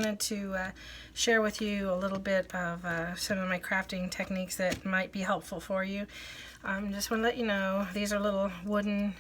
Wanted to share with you a little bit of some of my crafting techniques that might be helpful for you. Just want to let you know, these are little wooden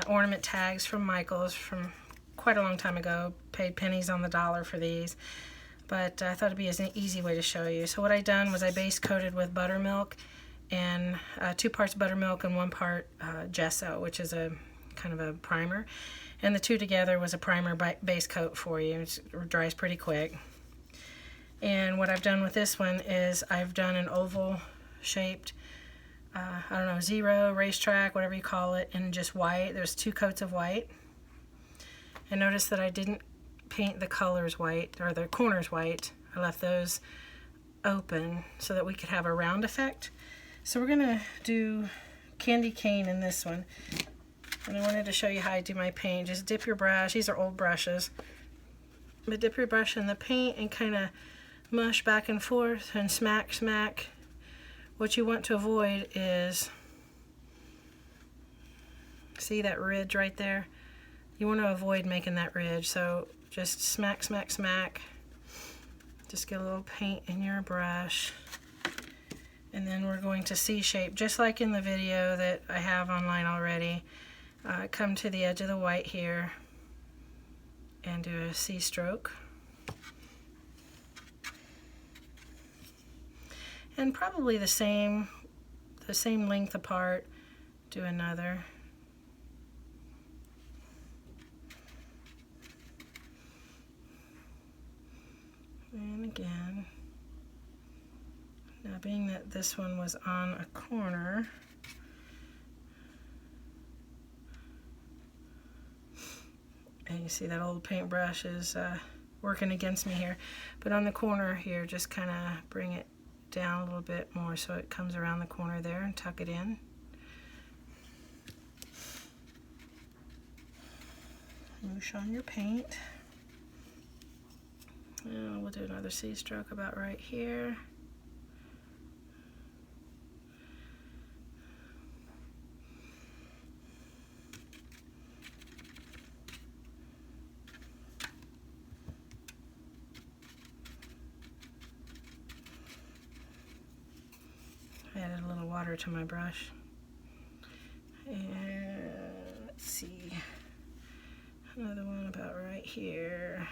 ornament tags from Michael's from quite a long time ago. Paid pennies on the dollar for these, but I thought it'd be an easy way to show you. So what I done was I base coated with buttermilk, and 2 parts buttermilk and 1 part gesso, which is a kind of a primer. And the 2 together was a primer base coat for you. It dries pretty quick. And what I've done with this one is I've done an oval shaped, I don't know, zero, racetrack, whatever you call it, and just white. There's 2 coats of white. And notice that I didn't paint the colors white, or the corners white. I left those open so that we could have a round effect. So we're gonna do candy cane in this one. And I wanted to show you how I do my paint. Just dip your brush, these are old brushes, but dip your brush in the paint and kind of mush back and forth and smack, smack. What you want to avoid is, see that ridge right there? You want to avoid making that ridge, so just smack, smack, smack. Just get a little paint in your brush. And then we're going to C-shape, just like in the video that I have online already. Come to the edge of the white here and do a C stroke. And probably the same length apart, do another. And again. Now, being that this one was on a corner, and you see that old paintbrush is working against me here, but on the corner here, just kind of bring it down a little bit more so it comes around the corner there and tuck it in. Moosh on your paint. And we'll do another C stroke about right here. Added a little water to my brush. And let's see, another one about right here.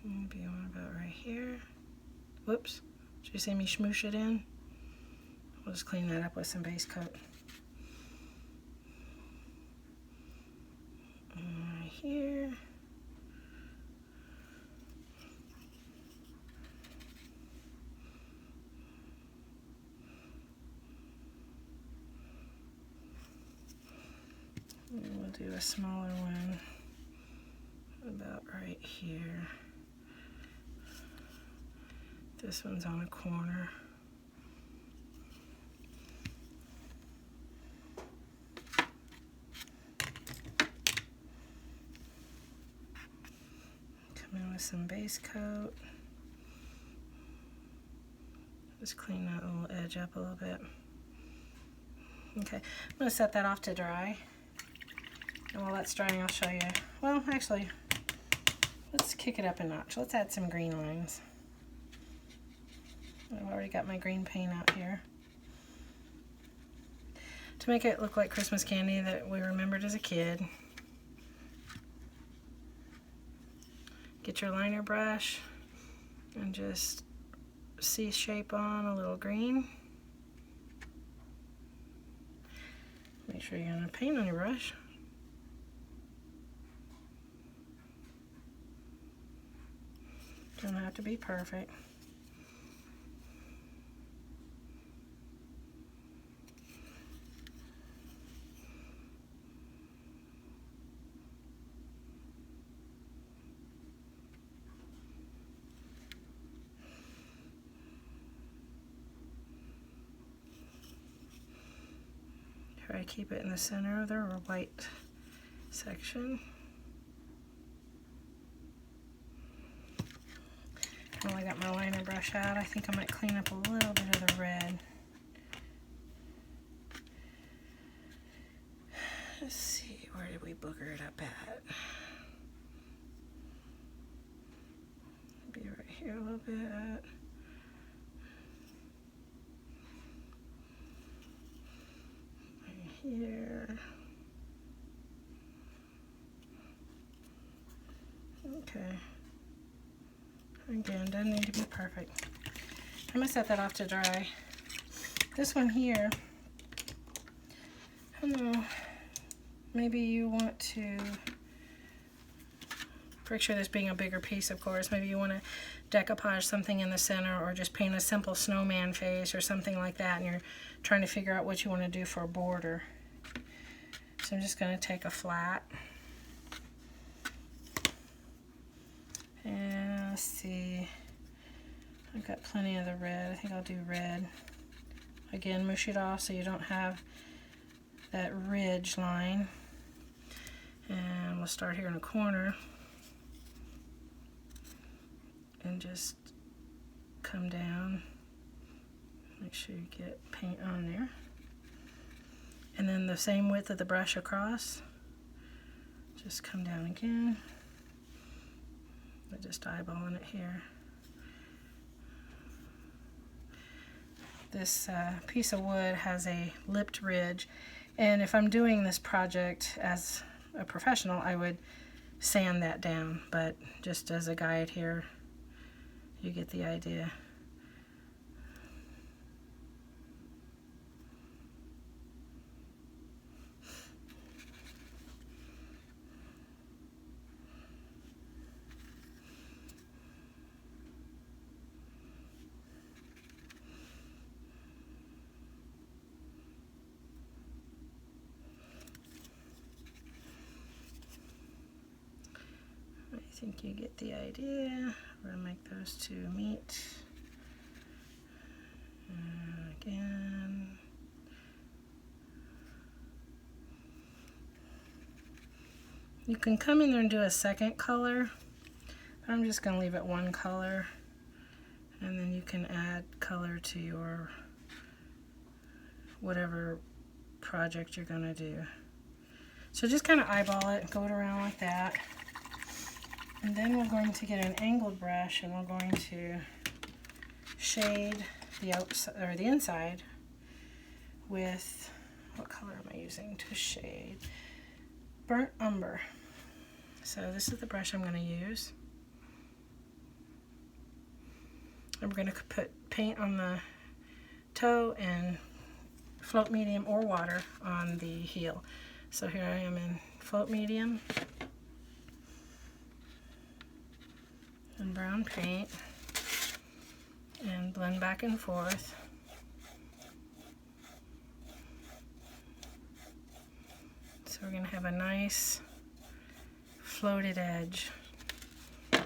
Maybe one about right here. Whoops, did you see me smoosh it in? We'll just clean that up with some base coat. Right here. And we'll do a smaller one about right here. This one's on a corner. Come in with some base coat. Just clean that little edge up a little bit. Okay, I'm going to set that off to dry. And while that's drying, I'll show you. Well, actually, let's kick it up a notch. Let's add some green lines. I've already got my green paint out here. To make it look like Christmas candy that we remembered as a kid. Get your liner brush and just C-shape on a little green. Make sure you're going to paint on your brush. Don't have to be perfect. Try to keep it in the center of the white section. Well, I got my liner brush out. I think I might clean up a little bit of the red. Let's see, where did we booger it up at? Maybe right here a little bit. Right here. Okay. Again, doesn't need to be perfect. I'm gonna set that off to dry. This one here, I don't know, maybe you want to, picture this being a bigger piece, of course, maybe you want to decoupage something in the center or just paint a simple snowman face or something like that, and you're trying to figure out what you want to do for a border. So I'm just going to take a flat. And let's see, I've got plenty of the red. I think I'll do red. Again, mush it off so you don't have that ridge line. And we'll start here in the corner and just come down. Make sure you get paint on there. And then the same width of the brush across. Just come down again. I'm just eyeballing it here. This piece of wood has a lipped ridge, and if I'm doing this project as a professional, I would sand that down, but just as a guide here, you get the idea. I think you get the idea. We're going to make those two meet. Again. You can come in there and do a second color. I'm just going to leave it one color. And then you can add color to your whatever project you're going to do. So just kind of eyeball it, go it around like that. And then we're going to get an angled brush and we're going to shade the outside or the inside with, what color am I using to shade? Burnt umber. So this is the brush I'm going to use. And we're going to put paint on the toe and float medium or water on the heel. So here I am in float medium and brown paint, and blend back and forth. So we're going to have a nice floated edge. I'm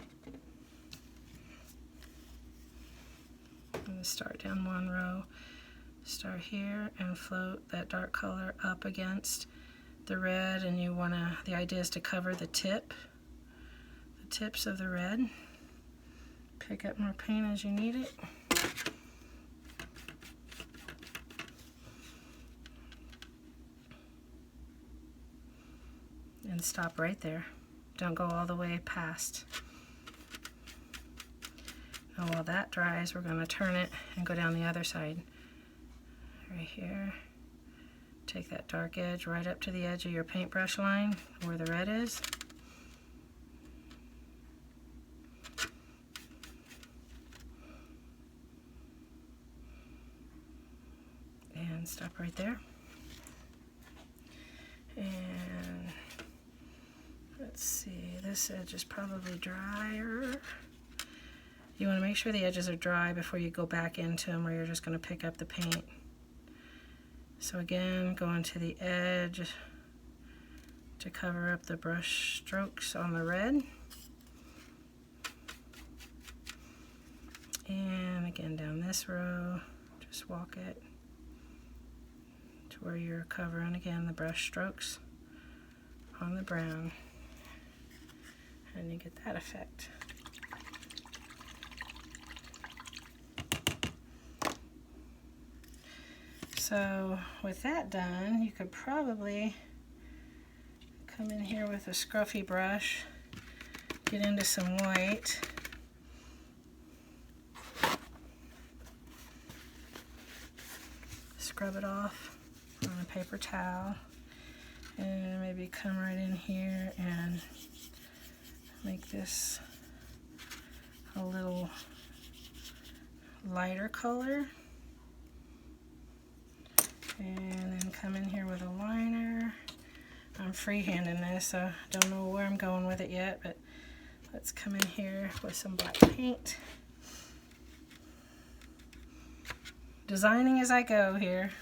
going to start down one row, start here and float that dark color up against the red, and you want to, the idea is to cover the tips of the red. Pick up more paint as you need it. And stop right there. Don't go all the way past. Now while that dries, we're going to turn it and go down the other side. Right here. Take that dark edge right up to the edge of your paintbrush line where the red is. And stop right there. And let's see, this edge is probably drier. You want to make sure the edges are dry before you go back into them, or you're just going to pick up the paint. So again, go into the edge to cover up the brush strokes on the red. And again, down this row, just walk it to where you're covering again the brush strokes on the brown, and you get that effect. So with that done, you could probably come in here with a scruffy brush, get into some white, scrub it off on a paper towel, and maybe come right in here and make this a little lighter color. And then come in here with a liner. I'm freehanding this, so don't know where I'm going with it yet, but let's come in here with some black paint. Designing as I go here.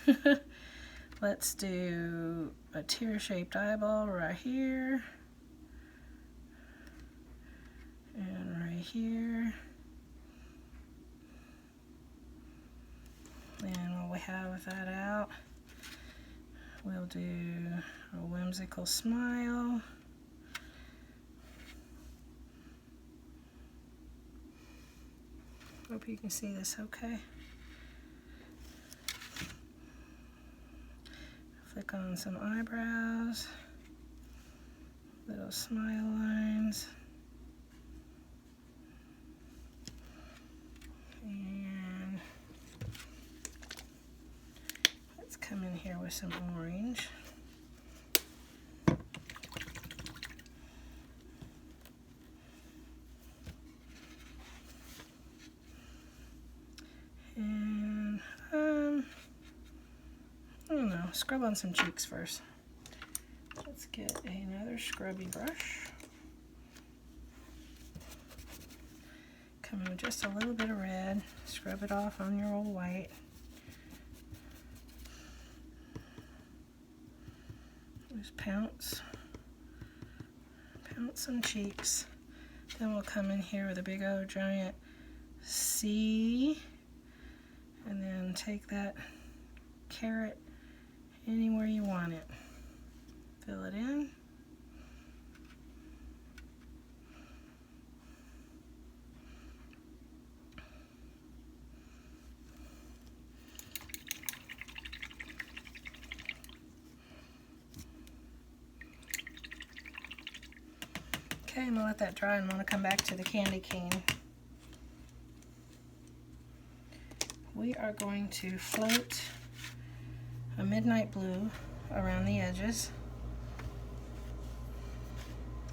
Let's do a tear-shaped eyeball right here. And right here. And while we have that out, we'll do a whimsical smile. Hope you can see this okay. Flick on some eyebrows, little smile lines. And let's come in here with some orange. And I don't know, scrub on some cheeks first. Let's get another scrubby brush. Come in with just a little bit of red, scrub it off on your old white. Just pounce some cheeks. Then we'll come in here with a big old giant C, and then take that carrot anywhere you want it. Fill it in. Okay, I'm gonna let that dry, and I'm gonna come back to the candy cane. We are going to float a midnight blue around the edges.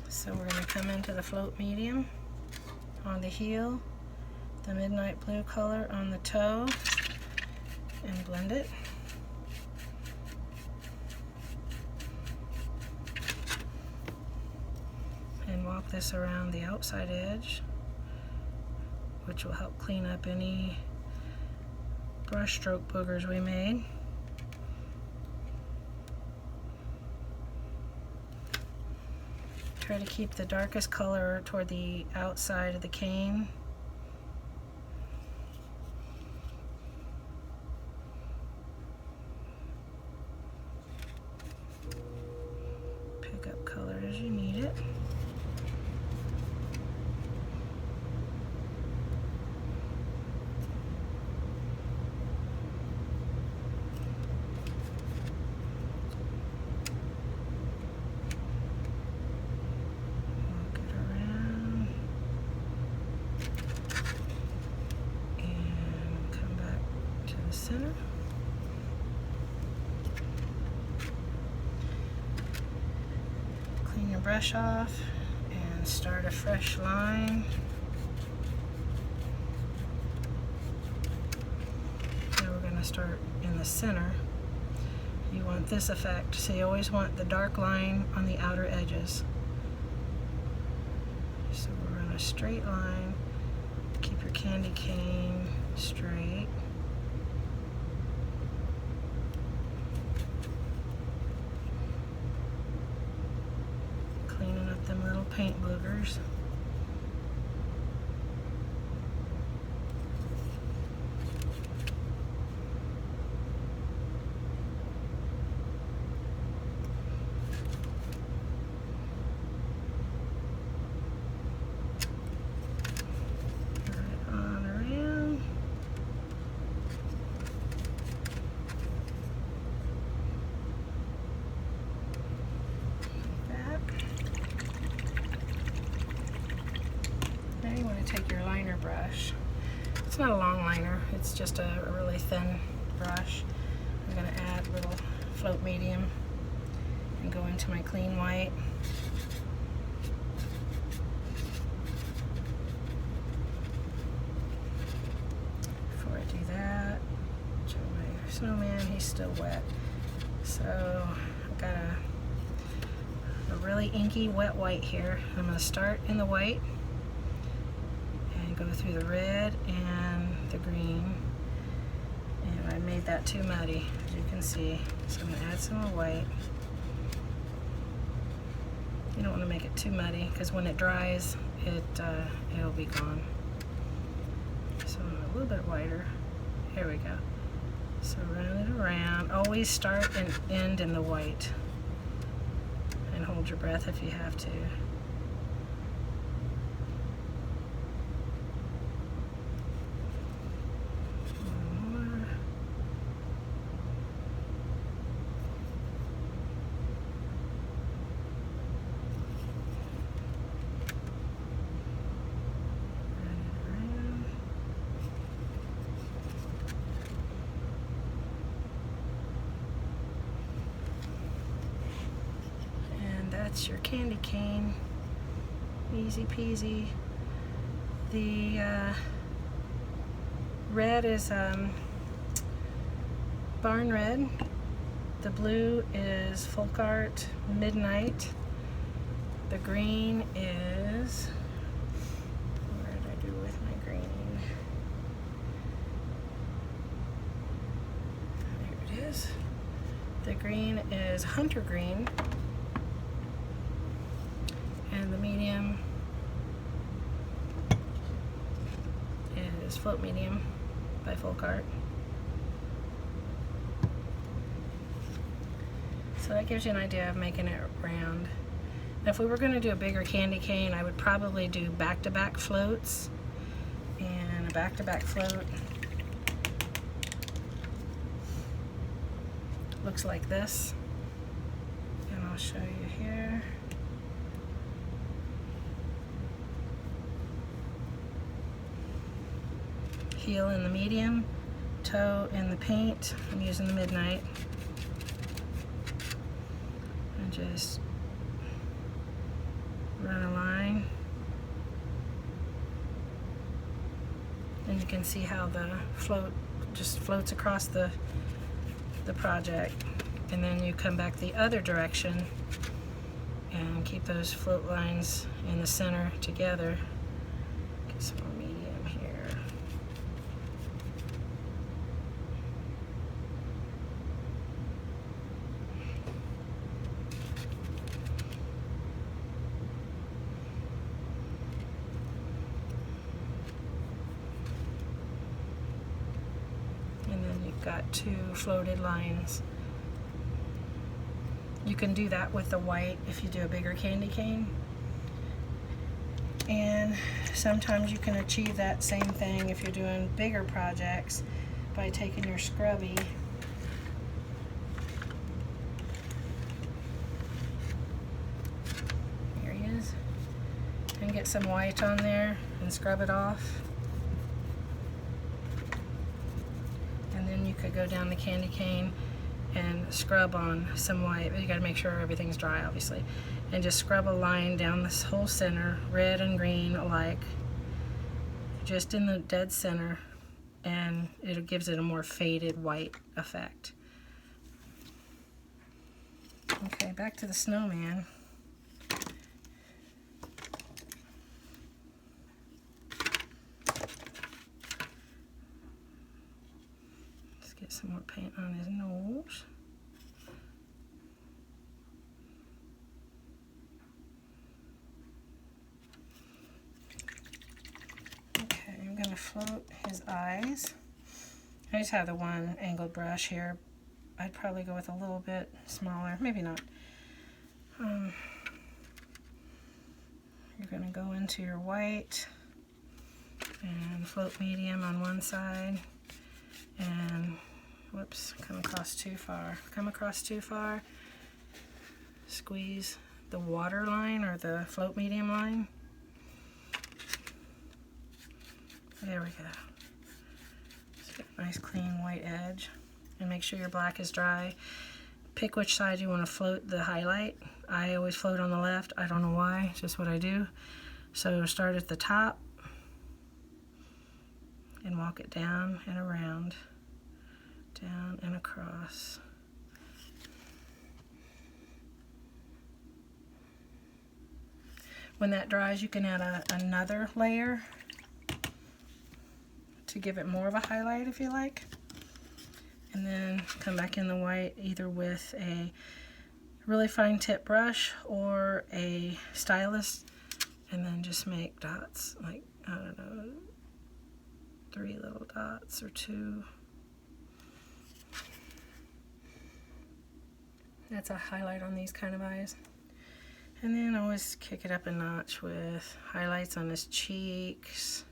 So we're going to come into the float medium on the heel, the midnight blue color on the toe, and blend it. And walk this around the outside edge, which will help clean up any brush stroke boogers we made. Try to keep the darkest color toward the outside of the cane. Pick up color as you need it. Center. Clean your brush off and start a fresh line. Now we're going to start in the center. You want this effect, so you always want the dark line on the outer edges. So we're on a straight line. Keep your candy cane straight. Cleaning up them little paint boogers. Right on around. liner. It's just a really thin brush. I'm going to add a little float medium and go into my clean white. Before I do that, show my snowman, he's still wet. So I've got a really inky wet white here. I'm going to start in the white and go through the red and the green. And I made that too muddy, as you can see. So I'm going to add some more white. You don't want to make it too muddy because when it dries, it'll be gone. So a little bit whiter. Here we go. So run it around. Always start and end in the white. And hold your breath if you have to. One more. Run it around. That's your candy cane. Easy peasy. The red is Barn Red. The blue is Folk Art Midnight. The green is, where did I do with my green? There it is. The green is Hunter Green. And the medium is Float Medium by Folk Art. So that gives you an idea of making it round. Now if we were going to do a bigger candy cane, I would probably do back-to-back floats. And a back-to-back float looks like this. And I'll show you here. Heel in the medium, toe in the paint. I'm using the Midnight. And just run a line. And you can see how the float just floats across the project. And then you come back the other direction and keep those float lines in the center together. Get some more medium here. Got two floated lines. You can do that with the white if you do a bigger candy cane. And sometimes you can achieve that same thing if you're doing bigger projects by taking your scrubby here he is, and get some white on there and scrub it off. You could go down the candy cane and scrub on some white, but you got to make sure everything's dry, obviously, and just scrub a line down this whole center, red and green alike, just in the dead center, and it gives it a more faded white effect. Okay, back to the snowman. Get some more paint on his nose. Okay, I'm going to float his eyes. I just have the one angled brush here. I'd probably go with a little bit smaller, maybe not. You're going to go into your white and float medium on one side, and whoops, come across too far, squeeze the water line or the float medium line. There we go. nice clean white edge. And make sure your black is dry. Pick which side you want to float the highlight. I always float on the left. I don't know why, it's just what I do. So start at the top and walk it down and around, down and across. When that dries, you can add another layer to give it more of a highlight if you like. And then come back in the white either with a really fine tip brush or a stylus, and then just make dots, like, I don't know, 3 little dots or 2. That's a highlight on these kind of eyes. And then always kick it up a notch with highlights on his cheeks.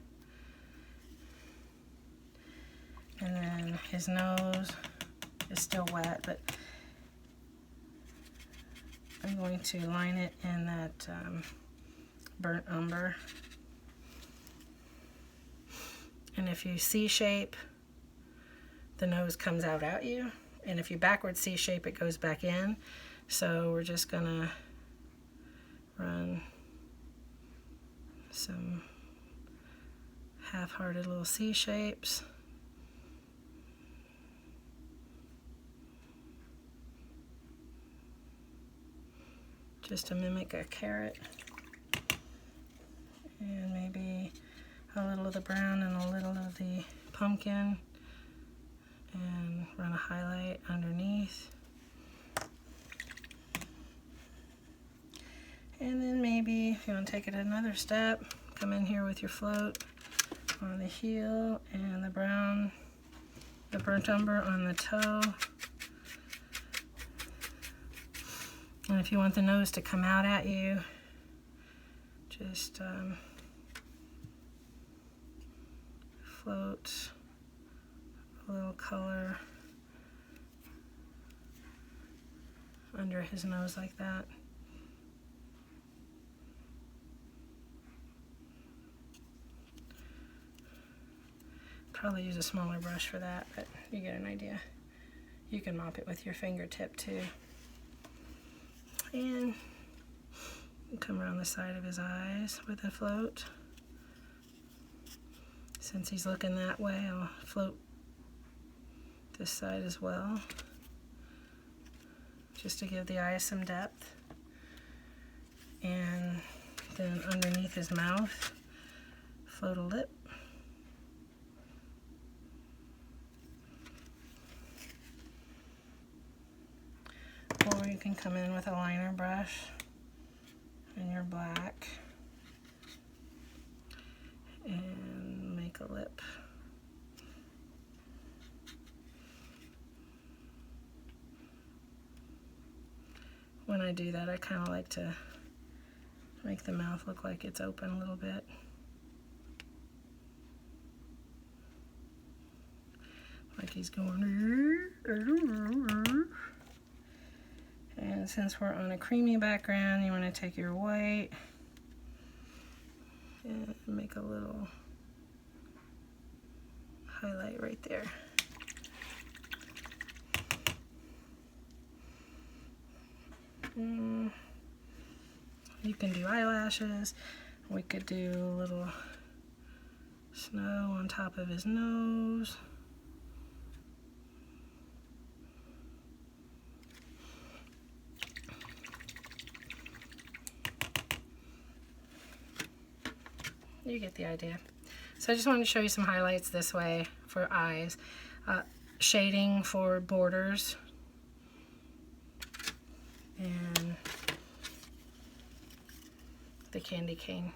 And then his nose is still wet, but I'm going to line it in that burnt umber. And if you C-shape, the nose comes out at you. And if you backwards C-shape, it goes back in. So we're just gonna run some half-hearted little C-shapes. Just to mimic a carrot. And maybe a little of the brown and a little of the pumpkin. And run a highlight underneath. And then maybe if you want to take it another step, come in here with your float on the heel and the brown, the burnt umber on the toe. And if you want the nose to come out at you, just float a little color under his nose like that. Probably use a smaller brush for that, but you get an idea. You can mop it with your fingertip too. And come around the side of his eyes with a float. Since he's looking that way, I'll float this side as well, just to give the eyes some depth. And then underneath his mouth, float a lip. Or you can come in with a liner brush in your black and make a lip. When I do that, I kind of like to make the mouth look like it's open a little bit. Like he's going. And since we're on a creamy background, you want to take your white and make a little highlight right there. You can do eyelashes. We could do a little snow on top of his nose. You get the idea. So I just wanted to show you some highlights this way for eyes. Shading for borders. And the candy cane.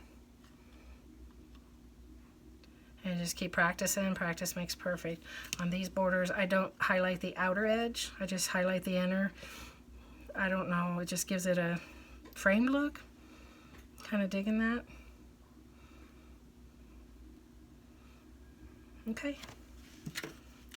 And just keep practicing. Practice makes perfect. On these borders, I don't highlight the outer edge. I just highlight the inner. I don't know, it just gives it a framed look. Kind of digging that. Okay.